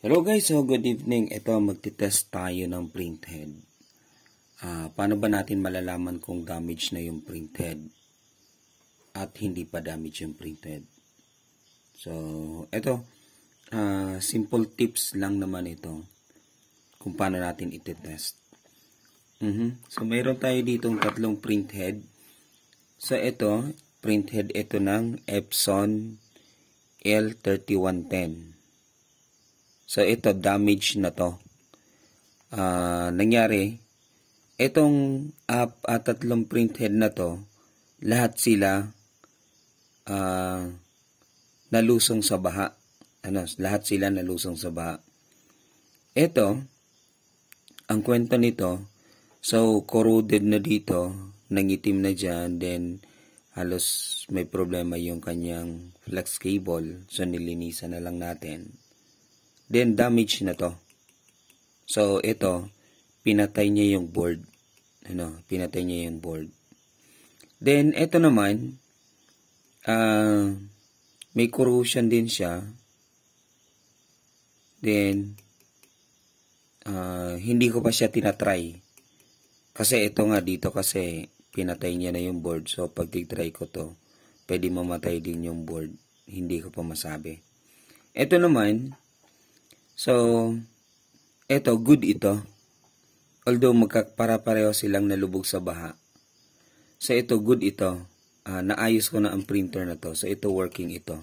Hello guys, so good evening. Ito, magtitest tayo ng printhead. Paano ba natin malalaman kung damage na yung printhead at hindi pa damage yung printhead? So, ito, simple tips lang naman ito kung paano natin ititest. So, mayroon tayo ditong tatlong printhead. So, ito, printhead ito ng Epson L3110. So, ito, damage na to. Nangyari, itong tatlong printhead na to, lahat sila nalusong sa baha. Lahat sila nalusong sa baha. Ito, ang kwento nito, so, corroded na dito, nangitim na dyan, then, halos may problema yung kanyang flex cable. So, nilinisan na lang natin. Then, damage na to. So, ito, pinatay niya yung board. Pinatay niya yung board. Then, ito naman, may corrosion din siya. Then, hindi ko pa siya tinatry. Kasi ito nga dito kasi pinatay niya na yung board. So, pag titry ko to, pwede mamatay din yung board. Hindi ko pa masabi. Ito naman, so, ito, good ito. Although, para-pareho silang nalubog sa baha. So, ito, good ito. Naayos ko na ang printer na to. So, ito, working ito.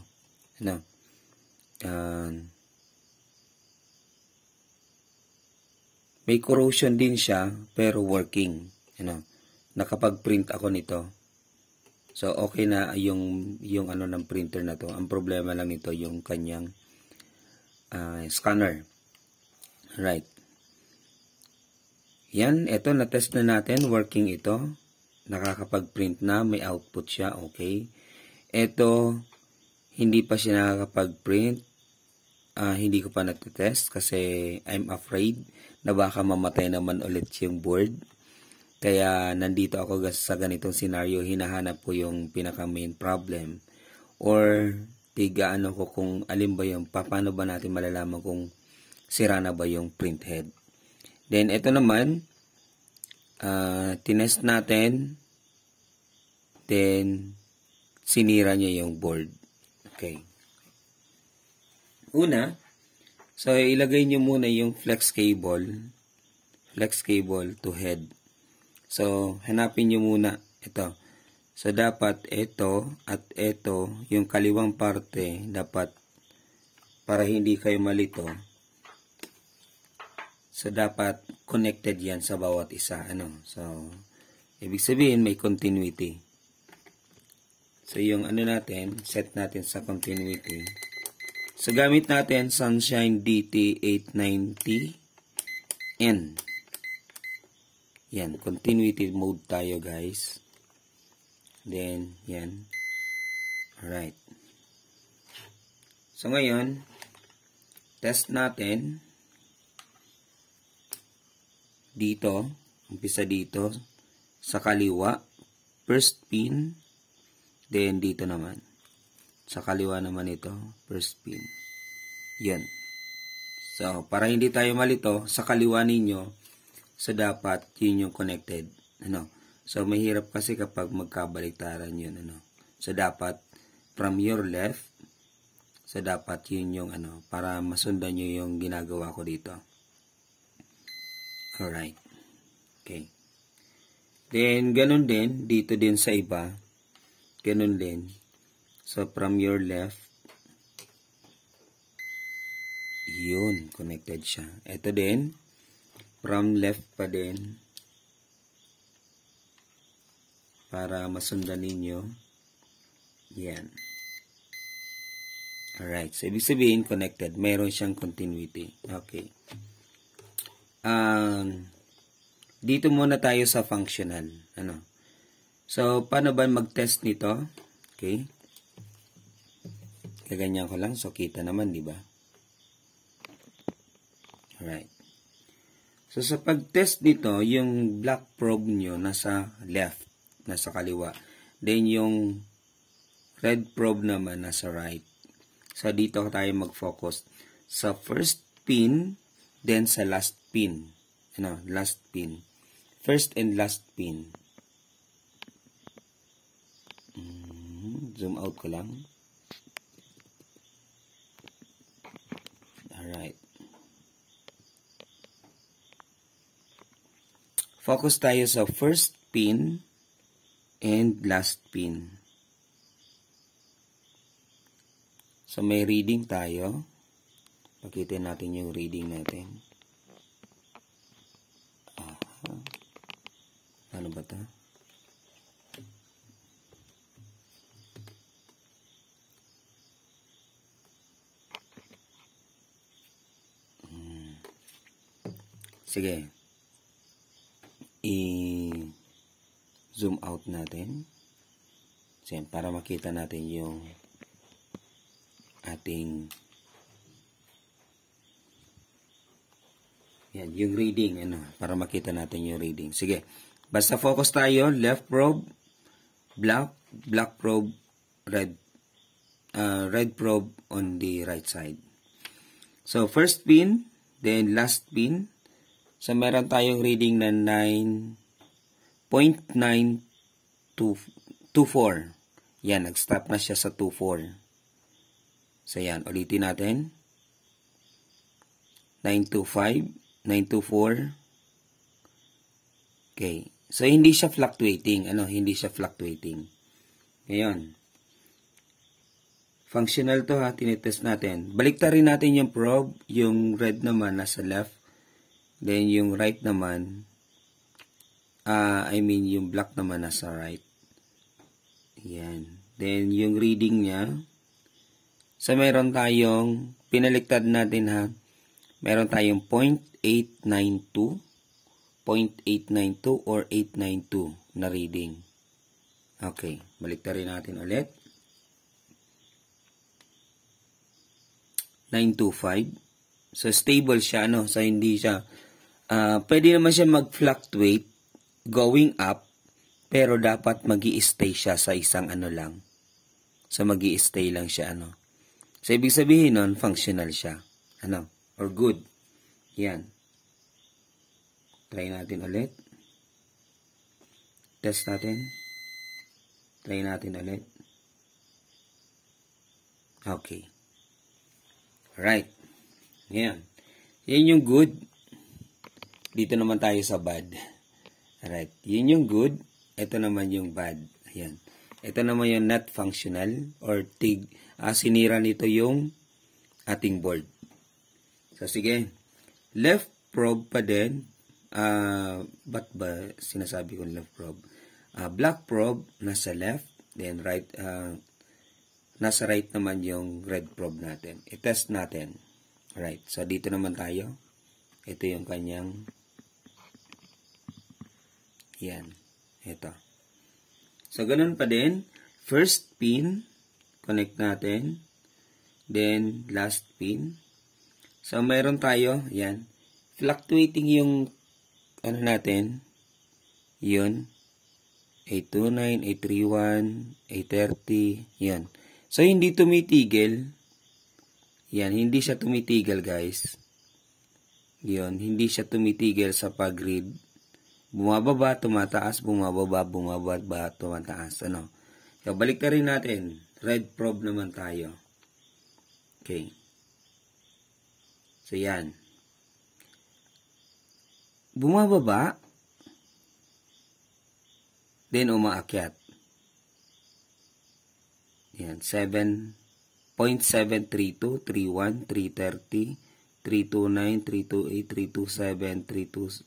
May corrosion din siya, pero working. Nakapag-print ako nito. So, okay na yung ng printer na to. Ang problema lang nito, yung kanyang scanner. Right. Yan, ito, na-test na natin. Working ito. Nakakapag-print na. May output siya. Okay. Ito, hindi pa siya nakakapag-print. Hindi ko pa na-test kasi I'm afraid na baka mamatay naman ulit yung board. Kaya, nandito ako sa ganitong scenario. Hinahanap ko yung pinaka-main problem. Or, tigaano ko kung alin ba yung, paano ba natin malalaman kung sira na ba yung printhead. Then, ito naman, tinest natin, then, sinira niya yung board. Okay. Una, so, ilagay niyo muna yung flex cable to head. So, hanapin niyo muna, ito. So, dapat ito at ito, yung kaliwang parte, dapat, para hindi kayo malito, so, dapat connected yan sa bawat isa. So, ibig sabihin, may continuity. So, yung natin, set natin sa continuity. So, gamit natin Sunshine DT890N. Yan, continuity mode tayo, guys. Then, yan. Alright. So, ngayon, test natin. Dito, umpisa dito, sa kaliwa, first pin, then dito naman. Sa kaliwa naman ito, first pin. Yan. So, para hindi tayo malito, sa kaliwa ninyo, so dapat yun yung connected. So, mahirap kasi kapag magkabaliktaran yun, So, dapat, from your left, so, dapat yun yung, para masundan nyo yung ginagawa ko dito. Alright. Okay. Then, ganun din, dito din sa iba, ganun din. So, from your left, yun, connected siya. Ito din, from left pa din, para masundan ninyo. Yan. Alright. So, ibig sabihin, connected. Meron siyang continuity. Okay. Dito muna tayo sa functional. So, paano ba mag-test nito? Okay. Kaganyan ko lang. So, kita naman, di ba? Alright. So, sa pag-test nito, yung black probe nyo nasa left. Nasa kaliwa. Then, yung red probe naman nasa right. So, dito tayo mag-focus sa first pin, then sa last pin. Ano, last pin. First and last pin. Zoom out ko lang. Alright. Focus tayo sa first pin and last pin. So, may reading tayo. Pakita natin yung reading natin. Ano ba ito? Sige. I-zoom out natin. Sige, para makita natin yung ating yan, yung reading, ano, para makita natin yung reading. Sige. Basta focus tayo, left probe, black probe, red probe on the right side. So, first pin, then last pin. So, meron tayong reading na 9.924. Yan, nag-stop na siya sa 24. So, yan, ulitin natin. 925, 924. Okay. So, hindi siya fluctuating. Ano, hindi siya fluctuating. Ngayon. Functional to ha, tinitest natin. Baliktarin natin yung probe. Yung red naman nasa left. Then, yung right naman, yung black naman nasa right. Yan. Then, yung reading niya. So, meron tayong, pinaliktad natin ha, meron tayong 0.892, 0.892 or 892 na reading. Okay, baliktarin natin ulit. 925. So, stable siya, ano? So, hindi siya, pwede naman siya mag-fluctuate going up, pero dapat magi-stay siya sa isang ano lang. So, magi-stay lang siya, ano? So, ibig sabihin nun, functional siya. Ano? Or good. Yan. Try natin ulit. Test natin. Try natin ulit. Okay. Alright. Yan. Yan yung good. Dito naman tayo sa bad. Alright. Yan yung good. Ito naman yung bad. Ayan. Ito naman yung not functional or sinira nito yung ating board. So, sige. Left probe pa din. Ba't ba sinasabi kong left probe? Black probe nasa left. Then right, nasa right naman yung red probe natin. I-test natin. Alright. So, dito naman tayo. Ito yung kanyang yan. Ito. So, ganun pa din. First pin, connect natin. Then, last pin. So, meron tayo, yan. Fluctuating yung, ano natin, yun. 829, 831, 830, yan. So, hindi tumitigil. Yan, hindi siya tumitigil, guys. Yun, hindi siya tumitigil sa pag-read. Bumababa, tumataas, bumababa, tumataas. Ano? So, balik na rin natin. Red probe naman tayo. Okay. So, yan. Bumababa. Then, umaakyat. Yan. 7.732, 31, 330, 329, 328, 327,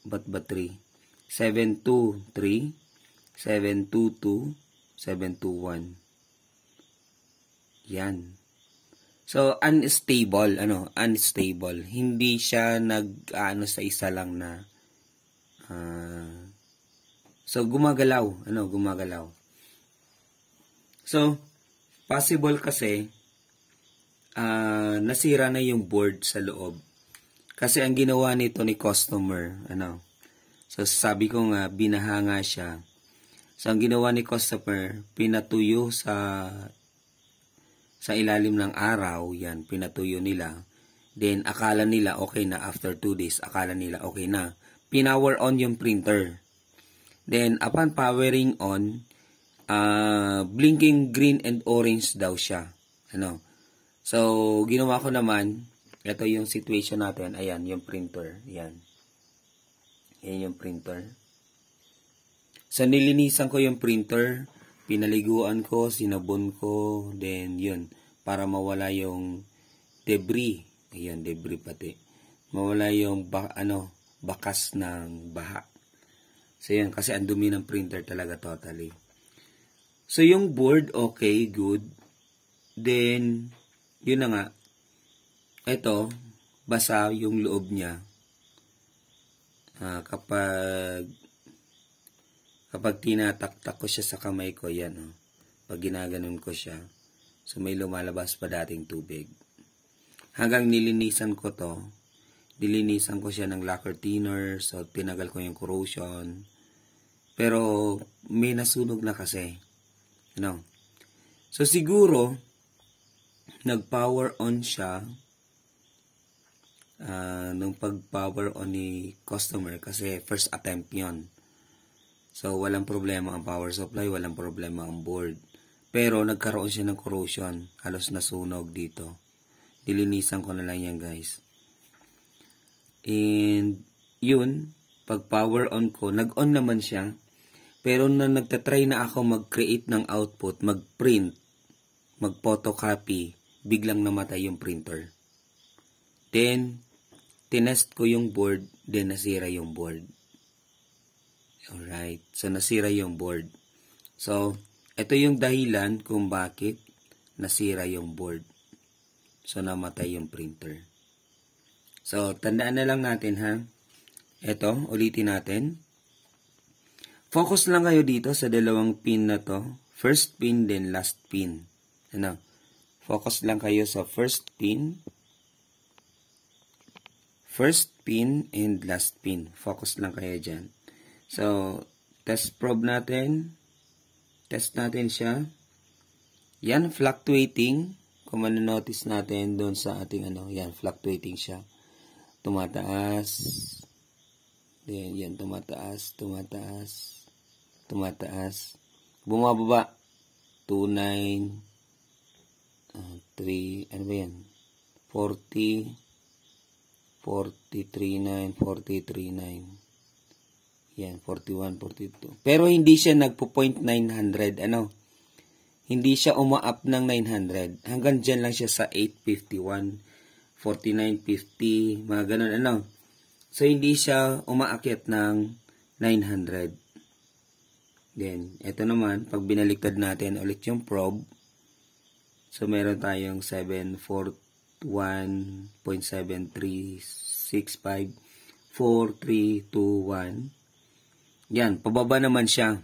ba't ba 3? 723, 722, 721. Yan. So, unstable, unstable. Hindi siya sa isa lang na, so, gumagalaw, gumagalaw. So, possible kasi, nasira na yung board sa loob. Kasi ang ginawa nito ni customer, so, sabi ko nga, binahanga siya. So, ang ginawa ni customer, pinatuyo sa ilalim ng araw, yan, pinatuyo nila. Then, akala nila okay na. After 2 days, akala nila okay na. Pinower on yung printer. Then, upon powering on, blinking green and orange daw siya. Ano? So, ginawa ko naman, ito yung situation natin. Ayan, yung printer. Ayan. Ayan yung printer. So, nilinisan ko yung printer. Pinaliguan ko, sinabon ko. Then, yun. Para mawala yung debris. Ayan, debris pati. Mawala yung bakas ng baha. So, yan. Kasi ang dumi ng printer talaga totally. So, yung board, okay, good. Then, yun na nga. Ito, basa yung loob niya. Kapag tinataktak ko siya sa kamay ko, yan. Pag ginaganon ko siya, so may lumalabas pa dating tubig. Hanggang nilinisan ko to, nilinisan ko siya ng lacquer thinner, so tinagal ko yung corrosion. Pero may nasunog na kasi. No? So siguro, nag-power on siya nung pag-power on ni customer kasi first attempt yon. So walang problema ang power supply, walang problema ang board. Pero nagkaroon siya ng corrosion, halos nasunog dito. Dilinisan ko na lang yan guys. And yun, pag power on ko, nag-on naman siya. Pero na nagtatry na ako mag-create ng output, mag-print, mag-photocopy, biglang namatay yung printer. Then, tinest ko yung board, then nasira yung board. Alright, so nasira yung board. So, ito yung dahilan kung bakit nasira yung board. So, namatay yung printer. So, tandaan na lang natin ha. Ito, ulitin natin. Focus lang kayo dito sa dalawang pin na to. First pin, then last pin. Ano? Focus lang kayo sa first pin. First pin and last pin. Focus lang kayo dyan. So, test probe natin. Test natin siya. Yan, fluctuating. Kung manonotice natin doon sa ating yan, fluctuating siya. Tumataas. Then, yan, tumataas, tumataas, tumataas. Bumababa. 29, 3, ano ba yan? 40, 43.9, 43.9. Yan, 41, 42. Pero hindi siya nagpo-point 900, Hindi siya uma-up ng 900. Hanggang dyan lang siya sa 851, 49.50, mga ganun, So, hindi siya umaakyat ng 900. Then, ito naman, pag binaliktad natin ulit yung probe, so, meron tayong 741.7365, 4321. Yan, pababa naman siya.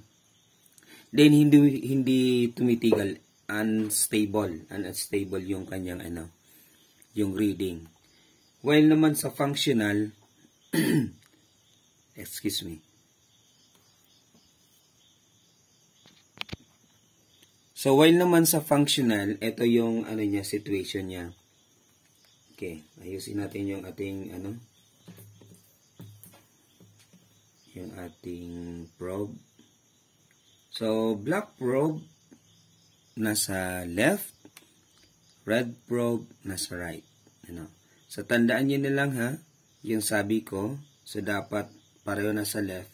Then, hindi tumitigal. Unstable yung kanyang, yung reading. While naman sa functional, excuse me. So, while naman sa functional, ito yung, niya, situation niya. Okay, ayusin natin yung ating, yung ating probe. So, black probe, nasa left, red probe, nasa right. So, tandaan nyo na lang ha, yung sabi ko, so dapat pareho na sa left,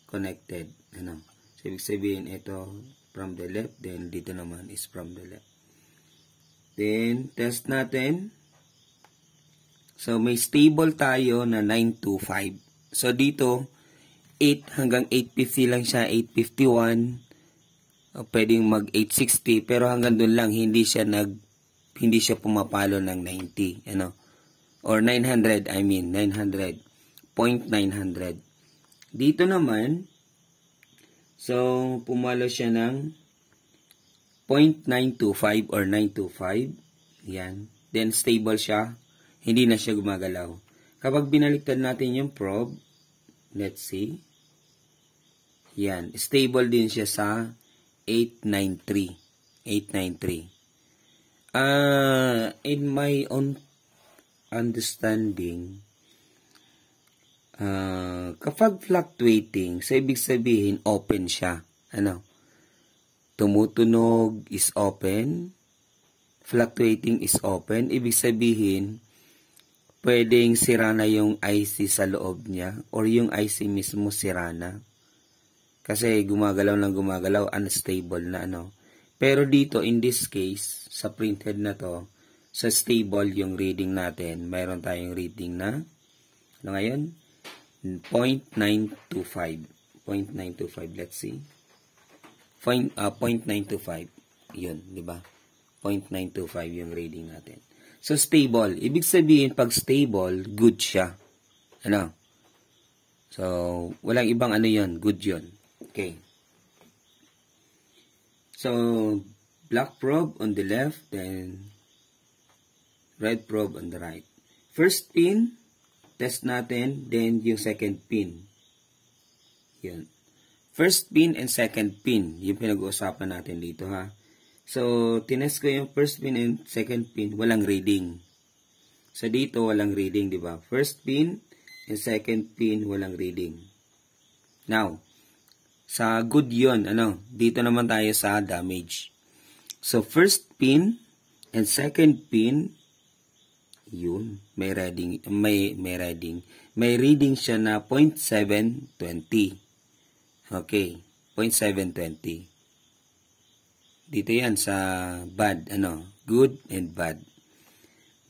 connected. So, ibig sabihin, ito from the left, then dito naman is from the left. Then, test natin. So, may stable tayo na 925. So, dito, 8 hanggang 850 lang siya, 851. Pwedeng mag 860, pero hanggang doon lang, hindi siya pumapalo ng 90, or 900, 900, 0.900. Dito naman, so, pumalo siya ng 0.925 or 925. Yan. Then, stable siya. Hindi na siya gumagalaw. Kapag binaliktad natin yung probe, let's see. Yan. Stable din siya sa 893. 893. In my own understanding, kapag fluctuating, sa ibig sabihin, open siya. Ano? Tumutunog is open. Fluctuating is open. Ibig sabihin, pwedeng sira na yung IC sa loob niya or yung IC mismo sira na. Kasi gumagalaw ng gumagalaw, unstable na ano. Pero dito, in this case, sa printhead na to, sa stable yung reading natin, mayroon tayong reading na, ano ngayon? 0.925. 0.925, let's see. 0.925. Yun, di ba? 0.925 yung reading natin. So, stable. Ibig sabihin, pag stable, good siya. Ano? So, walang ibang ano yun. Good yun. Okay. So, black probe on the left, then red probe on the right. First pin, test natin, then yung second pin. Yun. First pin and second pin, yung pinag-uusapan natin dito ha. So, tinest ko yung first pin and second pin, walang reading. So, dito walang reading, di ba? First pin and second pin, walang reading. Now, sa good yun, ano? Dito naman tayo sa damage. So, first pin and second pin, yun, may reading, may reading. May reading siya na 0.720. Okay, 0.720. Dito yan sa bad, ano, good and bad.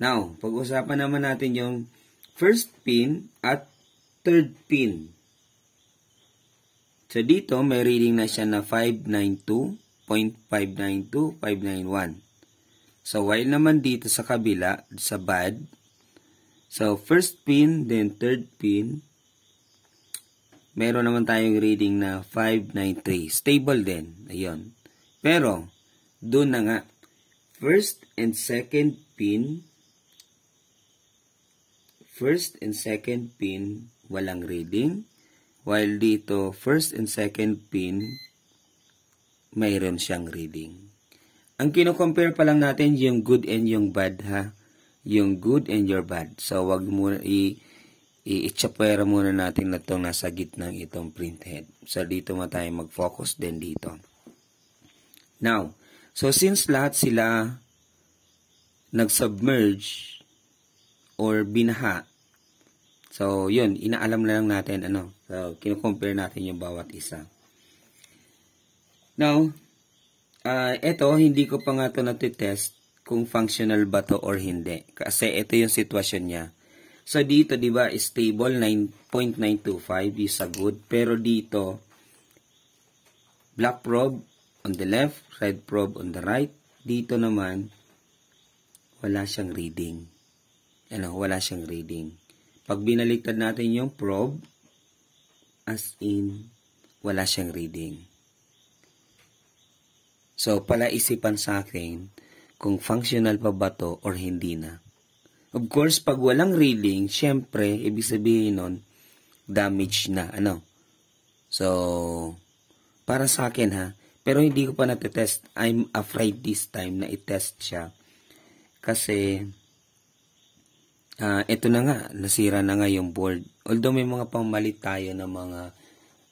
Now, pag-usapan naman natin yung first pin at third pin. So, dito may reading na siya na 592, 0.592, 591. So, while naman dito sa kabila, sa bad, so, first pin, then third pin, meron naman tayong reading na 593. Stable din. Ayun. Pero, doon na nga, first and second pin, walang reading. While dito, first and second pin, mayroon siyang reading. Ang kino-compare pa lang natin yung good and yung bad ha. Yung good and your bad. So, wag muna i-chapera muna natin na itong nasa gitna ng itong printhead. So, dito mo tayo mag-focus din dito. Now, so since lahat sila nag-submerge or binaha, so, yun, inaalam na lang natin, ano, so, kino-compare natin yung bawat isa. Now, eto, hindi ko pa nga ito natitest kung functional ba to or hindi. Kasi ito yung sitwasyon niya. So, dito, di ba, stable 9.925 is a good. Pero dito, black probe on the left, red probe on the right. Dito naman, wala siyang reading. Ano, wala siyang reading. Pag binaliktad natin yung probe, as in, wala siyang reading. So, palaisipan sa akin kung functional pa ba to or hindi na. Of course, pag walang reading, syempre, ibig sabihin nun, damage na, ano. So, para sa akin ha, pero hindi ko pa natetest. I'm afraid this time na i-test siya. Kasi, ito na nga, nasira na nga yung board. Although may mga pamalit tayo ng mga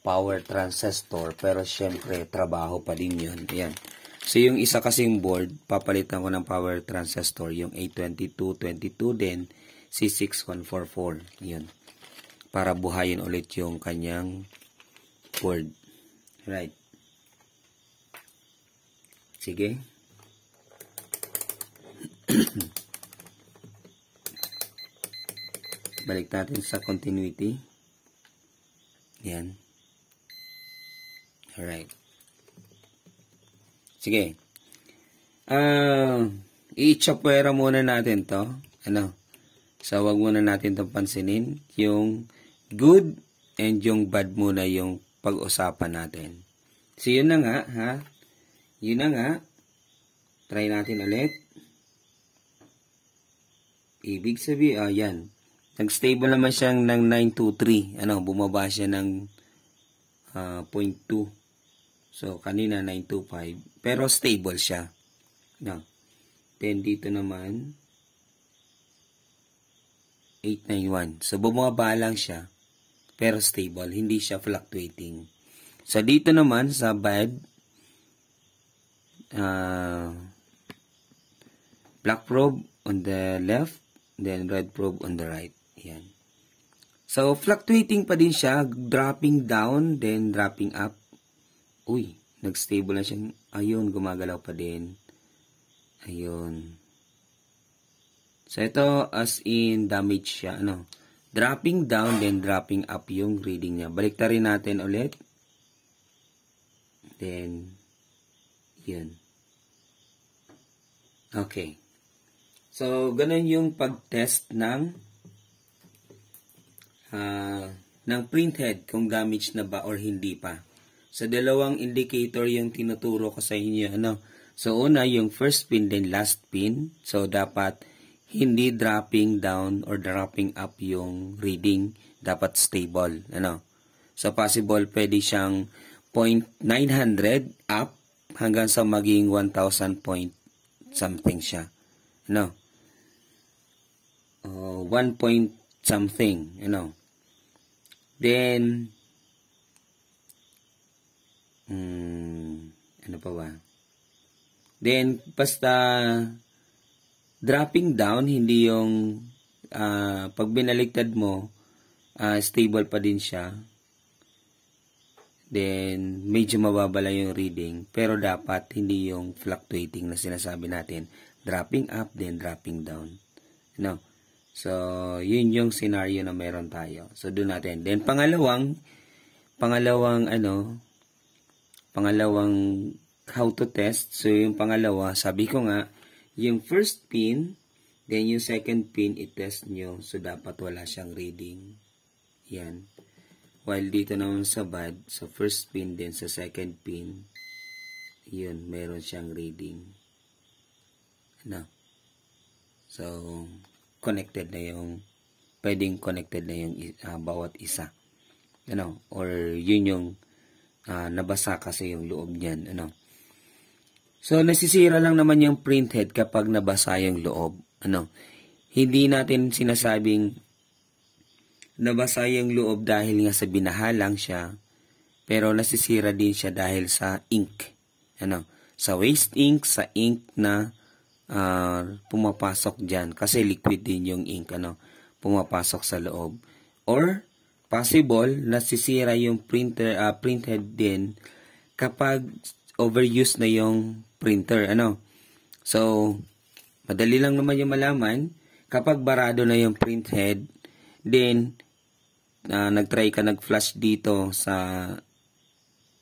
power transistor, pero syempre, trabaho pa din yun. Ayan. So, yung isa kasing board, papalitan ko ng power transistor, yung A2222 din, C6144. Yun. Para buhayin ulit yung kanyang board. Right. Sige. Balik natin sa continuity. Yan. Alright. Sige. I-chopera muna natin to. Ano? So, wag muna natin itong pansinin. Yung good and yung bad muna yung pag-usapan natin. So, yun na nga, ha? Yun na nga. Try natin ulit. Ibig sabihin, yan. Nag-stable naman siyang ng 923. Ano, bumaba siya ng 0.2. So, kanina 925. Pero stable siya. No. Then, dito naman, 891. So, bumaba lang siya, pero stable. Hindi siya fluctuating. So, dito naman sa bad, black probe on the left, then red probe on the right. Yan. So, fluctuating pa din siya, dropping down, then dropping up. Uy, nag-stable na siya. Ayun, gumagalaw pa din. Ayun. So, ito as in damage siya. Ano? Dropping down, then dropping up yung reading niya. Baliktarin natin ulit. Then, yun. Okay. So, ganun yung pag-test ng printhead kung damage na ba or hindi pa. So, dalawang indicator yung tinuturo ko sa inyo. Ano? So, una, yung first pin, then last pin. So, dapat hindi dropping down or dropping up yung reading. Dapat stable. Ano? So, possible pwede siyang 0.900 up hanggang sa maging 1,000 point something siya. Ano? 1 point something. Ano? Then, ano pa ba? Then, basta dropping down, hindi yung pag binaligtad mo, stable pa din siya. Then, medyo mababa lang yung reading. Pero dapat hindi yung fluctuating na sinasabi natin. Dropping up, then dropping down. No? So, yun yung scenario na meron tayo. So, doon natin. Then, pangalawang how to test. So, yung pangalawa, sabi ko nga, yung first pin, then yung second pin, i-test nyo. So, dapat wala siyang reading. Yan. While dito naman sa bad, sa first pin, then sa second pin, yun, meron siyang reading. Ano? So, connected na yung, pwedeng connected na yung bawat isa. Ano? Or yun yung nabasa kasi yung loob niyan. Ano? So, nasisira lang naman yung printhead kapag nabasa yung loob. Ano? Hindi natin sinasabing nabasa yung loob dahil nga sa binaha lang siya. Pero nasisira din siya dahil sa ink. Ano? Sa waste ink, sa ink na pumapasok dyan. Kasi liquid din yung ink. Ano? Pumapasok sa loob. Or, possible, nasisira yung printhead din kapag overuse na yung printer, ano. So, madali lang naman yung malaman, kapag barado na yung printhead, then, nag-try ka nag-flash dito sa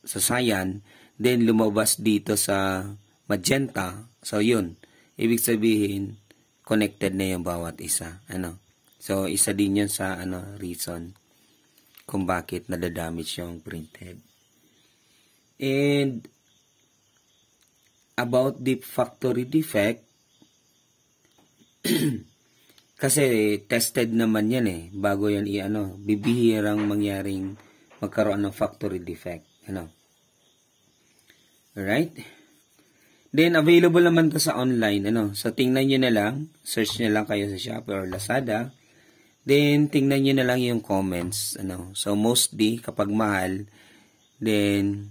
cyan, then lumabas dito sa magenta, so yun, ibig sabihin, connected na yung bawat isa, ano. So, isa din yun sa, reason, kung bakit nadadamage yung printhead. And, about the factory defect, kasi tested naman yan bago yan bibihirang mangyaring magkaroon ng factory defect, alright, then available naman to sa online, so tingnan nyo na lang, search nyo lang kayo sa Shopee or Lazada, then tingnan nyo na lang yung comments, so mostly kapag mahal, then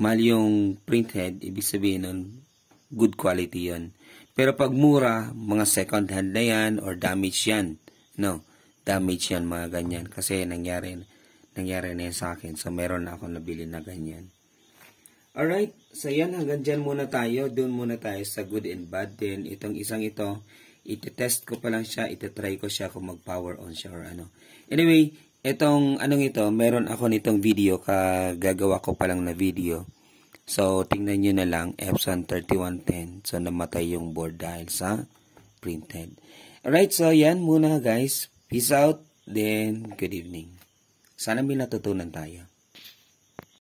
mahal yung printhead, ibig sabihin nun, good quality yun. Pero pag mura, mga second hand na yan, or damage yan. Damage yan, mga ganyan. Kasi nangyari na yan sa akin. So, meron na akong nabili na ganyan. Alright, so yan, hanggang dyan muna tayo. Doon muna tayo sa good and bad. Then, itong isang ito, iti-test ko pa lang siya, iti-try ko siya kung mag-power on siya or ano. Anyway, itong ito, meron ako nitong video, gagawa ko pa lang na video. So, tingnan nyo na lang, Epson 3110. So, namatay yung board dahil sa printhead. Alright, so yan muna guys. Peace out, then good evening. Sana may natutunan tayo.